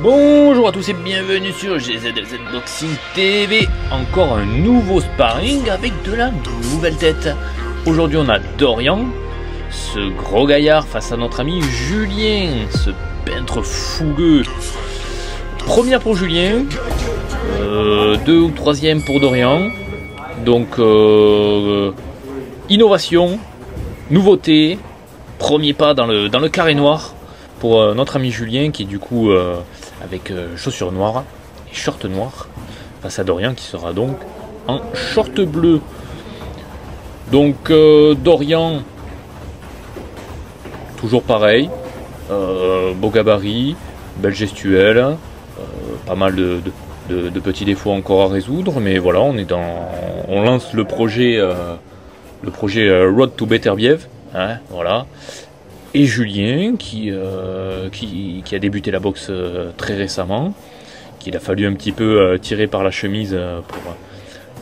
Bonjour à tous et bienvenue sur GZLZ Boxing TV. Encore un nouveau sparring avec de la nouvelle tête. Aujourd'hui on a Dorian, ce gros gaillard face à notre ami Julien, ce peintre fougueux. Première pour Julien, 2 ou 3e pour Dorian. Donc innovation, nouveauté, premier pas dans le carré noir pour notre ami Julien qui est du coup avec chaussures noires et short noir face à Dorian qui sera donc en short bleu. Donc Dorian, toujours pareil, beau gabarit, belle gestuelle, pas mal de petits défauts encore à résoudre, mais voilà, on lance le projet Road to Better Biev, hein, voilà. Et Julien qui a débuté la boxe très récemment, qu'il a fallu un petit peu tirer par la chemise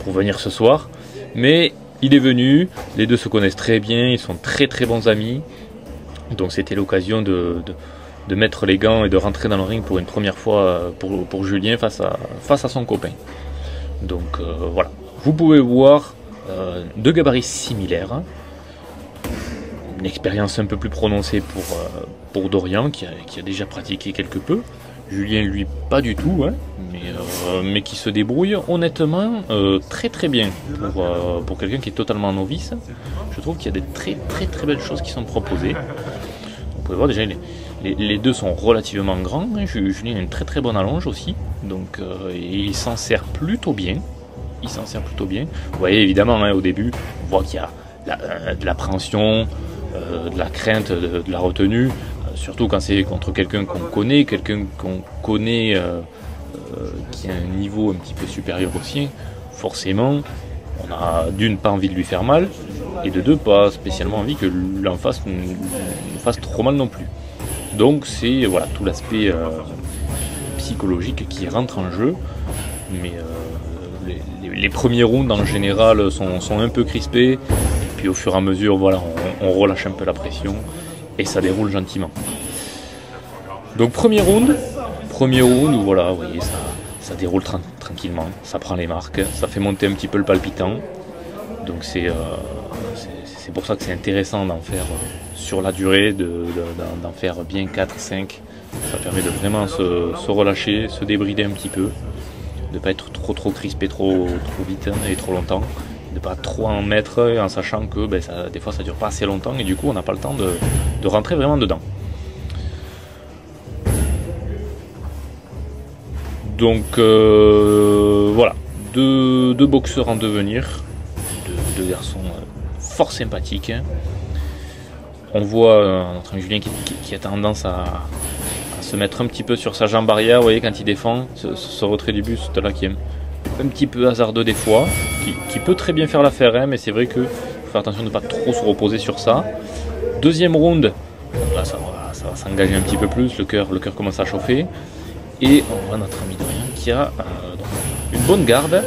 pour venir ce soir, mais il est venu, les deux se connaissent très bien, ils sont très très bons amis, donc c'était l'occasion de mettre les gants et de rentrer dans le ring pour une première fois pour Julien face à son copain. Donc voilà, vous pouvez voir deux gabarits similaires, une expérience un peu plus prononcée pour Dorian qui a déjà pratiqué quelque peu. Julien lui pas du tout, hein, mais qui se débrouille honnêtement très très bien pour quelqu'un qui est totalement novice. Je trouve qu'il y a des très très très belles choses qui sont proposées. Vous pouvez voir déjà les deux sont relativement grands, hein. Julien a une très très bonne allonge aussi, donc il s'en sert plutôt bien. Vous voyez évidemment, hein, au début on voit qu'il y a de l'appréhension, de la crainte, de la retenue, surtout quand c'est contre quelqu'un qu'on connaît, qui a un niveau un petit peu supérieur au sien. Forcément, on a d'une pas envie de lui faire mal, et de deux pas spécialement envie que l'en face nous fasse trop mal non plus. Donc c'est voilà tout l'aspect psychologique qui rentre en jeu, mais les premiers rounds en général sont un peu crispés. Et au fur et à mesure, voilà, on relâche un peu la pression et ça déroule gentiment. Donc premier round où voilà, vous voyez, ça déroule tranquillement, ça prend les marques, ça fait monter un petit peu le palpitant. Donc c'est pour ça que c'est intéressant d'en faire sur la durée, d'en faire bien 4-5. Ça permet de vraiment se relâcher, se débrider un petit peu, de ne pas être trop crispé trop vite et trop longtemps. De pas trop en mettre en sachant que des fois ça dure pas assez longtemps et du coup on n'a pas le temps de rentrer vraiment dedans. Donc voilà, deux boxeurs en devenir, deux garçons fort sympathiques. On voit notre ami Julien qui a tendance à se mettre un petit peu sur sa jambe arrière, vous voyez, quand il défend, ce retrait du buste là qui est un petit peu hasardeux des fois, qui peut très bien faire l'affaire, hein, mais c'est vrai qu'il faut faire attention de ne pas trop se reposer sur ça. Deuxième round, là, ça va s'engager un petit peu plus, le cœur commence à chauffer, et on voit notre ami Dorian qui a une bonne garde,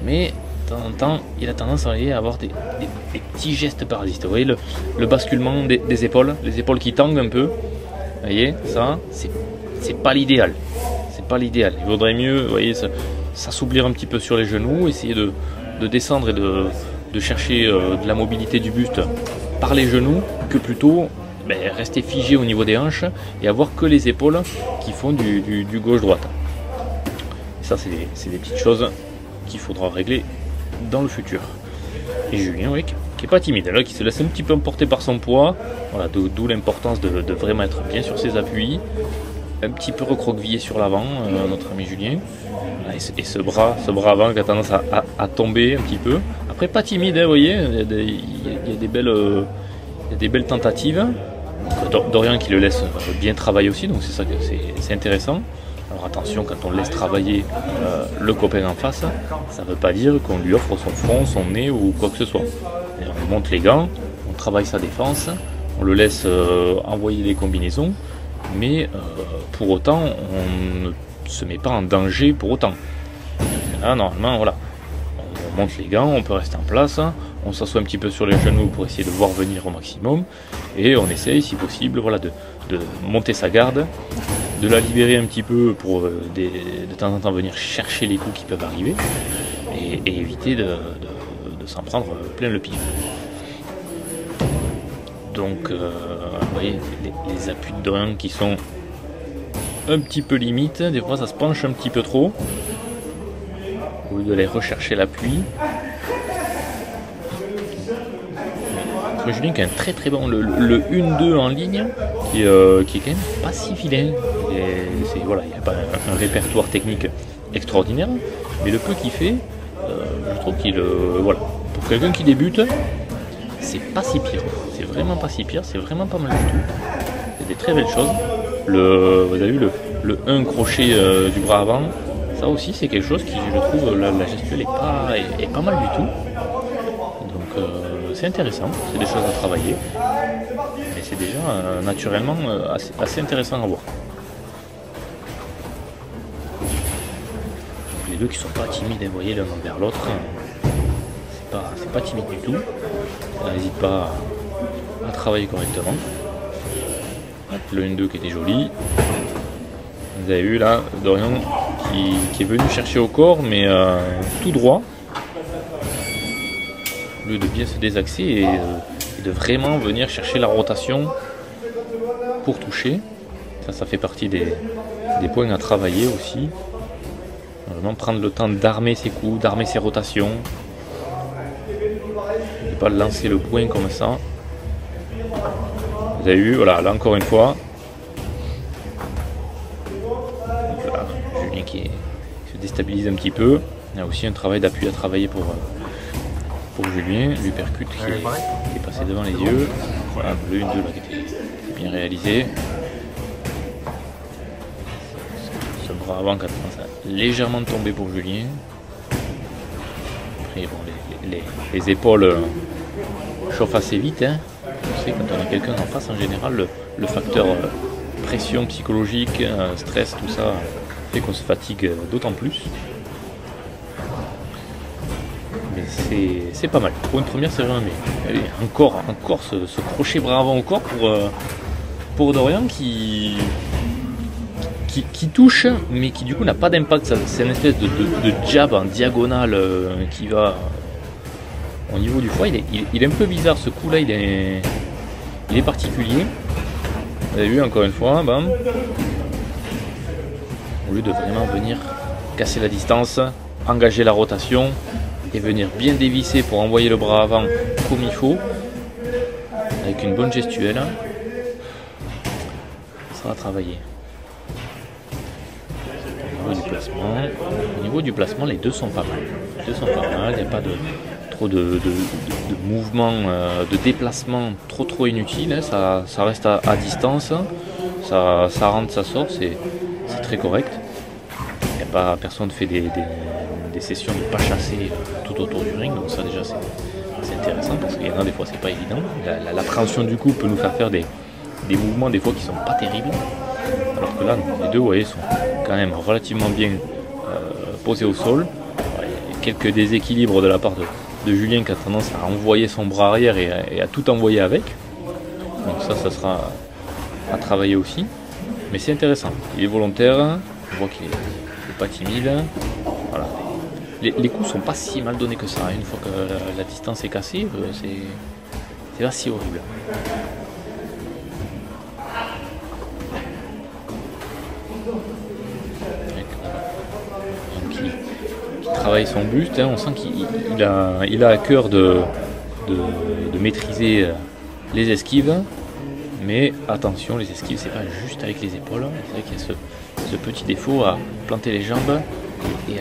mais de temps en temps il a tendance à avoir des petits gestes parasites. Vous voyez le basculement des épaules, les épaules qui tanguent un peu, vous voyez, ça c'est pas l'idéal. C'est pas l'idéal, il vaudrait mieux, vous voyez, s'assouplir un petit peu sur les genoux, essayer de descendre et de chercher de la mobilité du buste par les genoux, que plutôt rester figé au niveau des hanches et avoir que les épaules qui font du gauche-droite. Ça c'est des petites choses qu'il faudra régler dans le futur. Et Julien, oui, qui est pas timide, là, qui se laisse un petit peu emporter par son poids, voilà, d'où l'importance de vraiment être bien sur ses appuis, un petit peu recroquevillé sur l'avant, notre ami Julien. Et ce bras avant qui a tendance à tomber un petit peu. Après, pas timide, hein, vous voyez, il y a des belles tentatives. Dorian qui le laisse bien travailler aussi, donc c'est ça que c'est intéressant. Alors attention, quand on laisse travailler le copain en face, ça ne veut pas dire qu'on lui offre son front, son nez ou quoi que ce soit. Et on lui monte les gants, on travaille sa défense, on le laisse envoyer des combinaisons, mais pour autant, on ne se met pas en danger pour autant. Là, normalement, voilà, on monte les gants, on peut rester en place, on s'assoit un petit peu sur les genoux pour essayer de voir venir au maximum, et on essaye, si possible, voilà, de monter sa garde, de la libérer un petit peu pour de temps en temps venir chercher les coups qui peuvent arriver et éviter de s'en prendre plein le pif. Donc vous voyez les appuis de Dorian qui sont un petit peu limite, des fois ça se penche un petit peu trop au lieu d'aller rechercher l'appui. Julien qui a un très très bon le 1-2 en ligne qui est quand même pas si vilain. Voilà, il n'y a pas un répertoire technique extraordinaire, mais le peu qu'il fait, je trouve qu'il voilà, pour quelqu'un qui débute, c'est pas si pire. C'est vraiment pas si pire, c'est vraiment pas mal du tout. Il y a des très belles choses. Vous avez vu le 1 crochet du bras avant, ça aussi c'est quelque chose qui je trouve la gestuelle est pas mal du tout. Donc c'est intéressant, c'est des choses à travailler. Mais c'est déjà naturellement assez intéressant à voir. Donc les deux qui sont pas timides, vous voyez l'un envers l'autre, c'est pas timide du tout. On n'hésite pas à travailler correctement. Le 1-2 qui était joli. Vous avez vu là, Dorian qui est venu chercher au corps, mais tout droit. Au lieu de bien se désaxer et de vraiment venir chercher la rotation pour toucher. Ça fait partie des points à travailler aussi. Vraiment prendre le temps d'armer ses coups, d'armer ses rotations. Ne pas lancer le poing comme ça. Vous avez vu, voilà, là encore une fois. Voilà, Julien qui se déstabilise un petit peu. Il y a aussi un travail d'appui à travailler pour Julien. L'uppercut qui est passé devant les yeux. Voilà, le 1-2 là qui était bien réalisé. Ce bras avant qui a tendance à légèrement tomber pour Julien. Après, bon, les épaules chauffent assez vite. Hein. Vous savez, quand on a quelqu'un en face, en général, le facteur pression psychologique, stress, tout ça, fait qu'on se fatigue d'autant plus. Mais c'est pas mal. Pour une première, c'est vraiment bien. Allez, encore ce crochet bras avant au corps pour Dorian qui touche, mais qui du coup n'a pas d'impact. C'est une espèce de jab en diagonale qui va au niveau du foie. Il est un peu bizarre ce coup là, il est particulier. Vous avez vu encore une fois, bam. Au lieu de vraiment venir casser la distance, engager la rotation et venir bien dévisser pour envoyer le bras avant comme il faut, avec une bonne gestuelle, ça va travailler. Au niveau du placement, les deux sont pas mal. Il n'y a pas trop de mouvements, de déplacement trop inutile. Hein. Ça reste à distance. Ça rentre, ça sort. C'est très correct. Personne ne fait des sessions de pas chasser tout autour du ring. Donc ça déjà c'est intéressant parce qu'il y en a des fois c'est pas évident. L'appréhension du coup peut nous faire des mouvements des fois qui sont pas terribles. Alors que là, les deux, vous voyez, sont quand même relativement bien posés au sol. Il y a quelques déséquilibres de la part de Julien qui a tendance à envoyer son bras arrière et à tout envoyer avec. Donc ça sera à travailler aussi. Mais c'est intéressant. Il est volontaire. On voit qu'il n'est pas timide. Voilà. Les coups sont pas si mal donnés que ça. Une fois que la distance est cassée, c'est pas si horrible. Travaille son buste, hein, on sent qu'il a à cœur de maîtriser les esquives, mais attention, les esquives c'est pas juste avec les épaules, c'est vrai qu'il y a ce petit défaut à planter les jambes et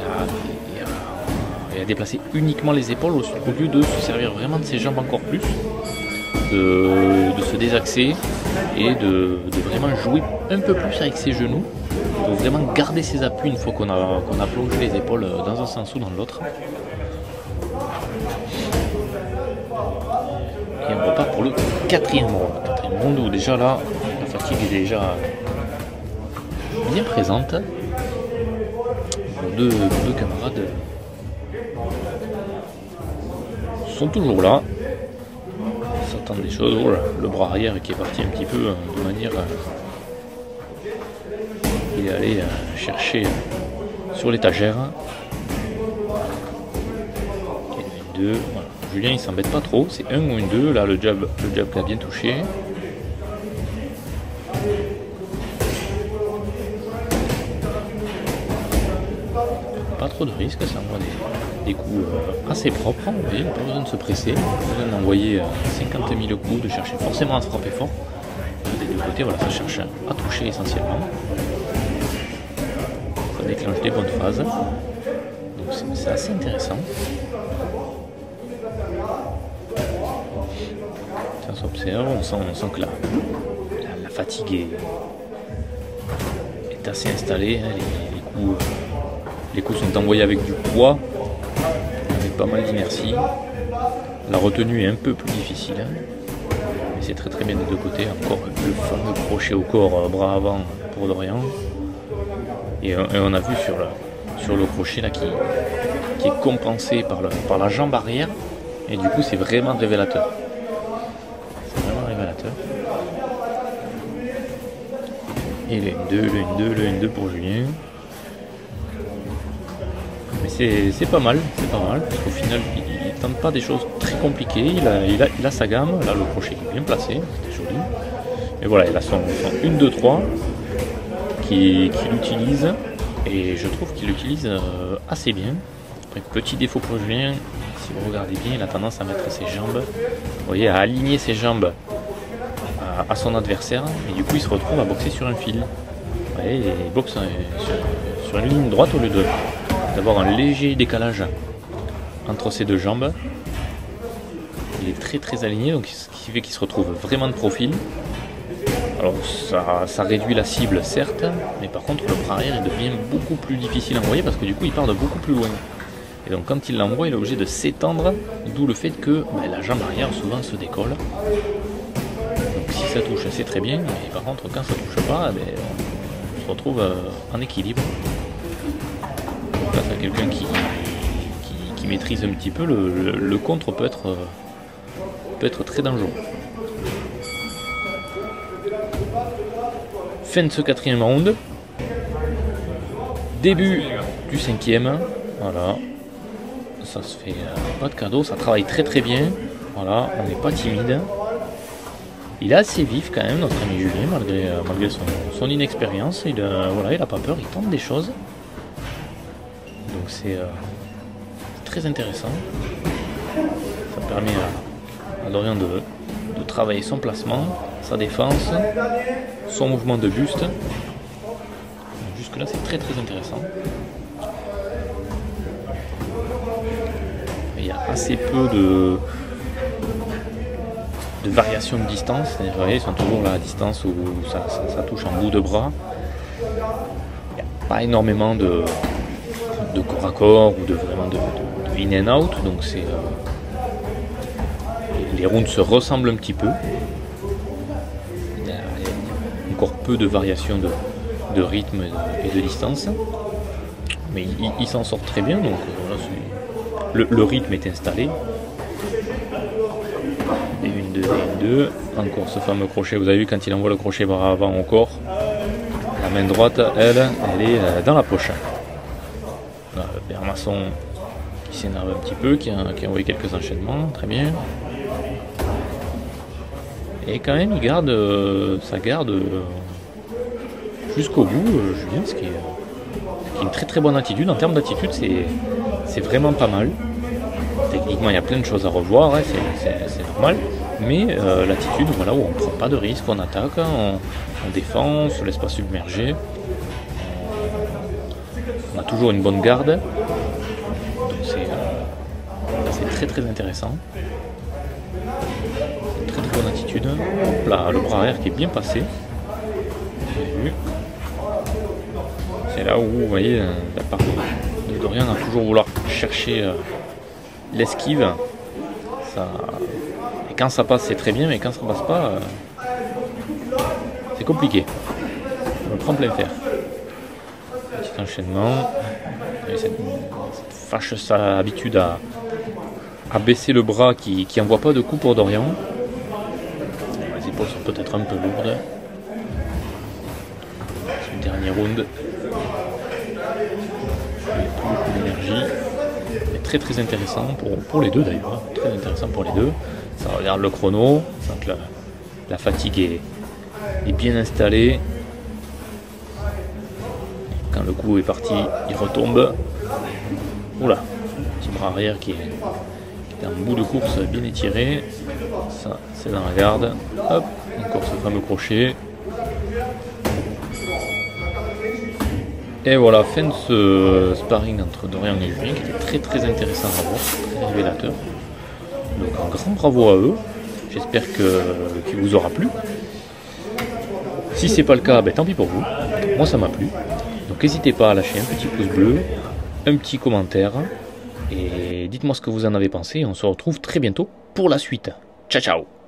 à déplacer uniquement les épaules au lieu de se servir vraiment de ses jambes encore plus, de se désaxer et de vraiment jouer un peu plus avec ses genoux. Pour vraiment garder ses appuis une fois qu'on a plongé les épaules dans un sens ou dans l'autre. Et on repart pour le quatrième round. Où déjà là, la fatigue est déjà bien présente. Nos deux camarades sont toujours là. S'attendent des choses. Oh là, le bras arrière qui est parti un petit peu de manière est allé chercher sur l'étagère. Et une 2, voilà. Julien il s'embête pas trop, c'est 1 ou une 2, là le jab qui a bien touché. Pas trop de risques, ça envoie des coups assez propres, vous voyez, il n'a pas besoin de se presser, pas besoin d'envoyer 50 000 coups, de chercher forcément à se frapper fort. Des deux côtés, voilà, ça cherche à toucher essentiellement. Ça déclenche des bonnes phases, donc c'est assez intéressant. Ça s'observe, on sent que la fatigue est assez installée, hein, les coups sont envoyés avec du poids, avec pas mal d'inertie. La retenue est un peu plus difficile, hein, mais c'est très bien des deux côtés. Encore le fameux crochet au corps, bras avant pour Dorian. Et on a vu sur le crochet là qui est compensé par la jambe arrière, et du coup c'est vraiment révélateur. C'est vraiment révélateur. Et le 1-2, le 1-2 pour Julien. Mais c'est pas mal, parce qu'au final il tente pas des choses très compliquées, il a sa gamme, là le crochet est bien placé, c'était joli. Et voilà, il a son 1-2-3 qu'il utilise, et je trouve qu'il l'utilise assez bien. Après, petit défaut pour Julien, si vous regardez bien, il a tendance à mettre ses jambes, vous voyez, à aligner ses jambes à son adversaire, et du coup il se retrouve à boxer sur un fil. Vous voyez, il boxe sur une ligne droite au lieu d'avoir un léger décalage entre ses deux jambes. Il est très aligné, donc ce qui fait qu'il se retrouve vraiment de profil. Alors ça réduit la cible certes, mais par contre le bras arrière il devient beaucoup plus difficile à envoyer parce que du coup il part de beaucoup plus loin. Et donc quand il l'envoie, il est obligé de s'étendre, d'où le fait que la jambe arrière souvent se décolle. Donc si ça touche, c'est très bien, mais par contre quand ça touche pas, on se retrouve en équilibre. Donc là, c'est quelqu'un qui maîtrise un petit peu, le contre peut être très dangereux. Fin de ce 4e round. Début du 5e. Voilà. Ça se fait pas de cadeau, ça travaille très bien. Voilà, on n'est pas timide. Il est assez vif quand même, notre ami Julien, malgré son inexpérience. Voilà, il a pas peur, il tente des choses. Donc c'est très intéressant. Ça permet à Dorian de travailler son placement, sa défense, son mouvement de buste. Jusque là c'est très intéressant. Il y a assez peu de variation de distance. Vous voyez, ils sont toujours là à distance où ça touche en bout de bras. Il n'y a pas énormément de corps à corps ou vraiment de in and out, donc c'est les rounds se ressemblent un petit peu. Il y a encore peu de variation de rythme et de distance, mais il s'en sort très bien, donc voilà, le rythme est installé. Et une 2, encore ce fameux crochet, vous avez vu quand il envoie le crochet bras avant au corps, la main droite elle est dans la poche. Bermasson qui s'énerve un petit peu, qui a envoyé quelques enchaînements, très bien. Et quand même il garde ça garde jusqu'au bout, Julien, ce qui est une très bonne attitude. En termes d'attitude, c'est vraiment pas mal. Techniquement il y a plein de choses à revoir, hein, c'est normal, mais l'attitude, voilà, où on ne prend pas de risque, on attaque, on défend, on se laisse pas submerger, on a toujours une bonne garde, donc c'est très intéressant. Très bonne attitude. Hop là, le bras arrière qui est bien passé. Vous avez vu. C'est là où vous voyez la part de Dorian a toujours vouloir chercher l'esquive. Et quand ça passe c'est très bien, mais quand ça passe pas c'est compliqué. On le prend plein fer. Petit enchaînement. Cette fâcheuse habitude à baisser le bras qui envoie pas de coup pour Dorian. Les épaules sont peut-être un peu lourdes. Le dernier dernier round. Beaucoup d'énergie. Très très intéressant pour les deux d'ailleurs. Très intéressant pour les deux. Ça regarde le chrono. Ça sent que la fatigue est bien installée. Quand le coup est parti, il retombe. Oula, petit bras arrière qui est en bout de course bien étiré. Ça, c'est dans la garde. Hop, encore ce fameux crochet. Et voilà, fin de ce sparring entre Dorian et Julien qui était très très intéressant à voir, très révélateur. Donc un grand bravo à eux. J'espère qu'il vous aura plu. Si c'est pas le cas, ben, tant pis pour vous. Moi ça m'a plu. Donc n'hésitez pas à lâcher un petit pouce bleu, un petit commentaire. Et dites-moi ce que vous en avez pensé. On se retrouve très bientôt pour la suite. Ciao ciao.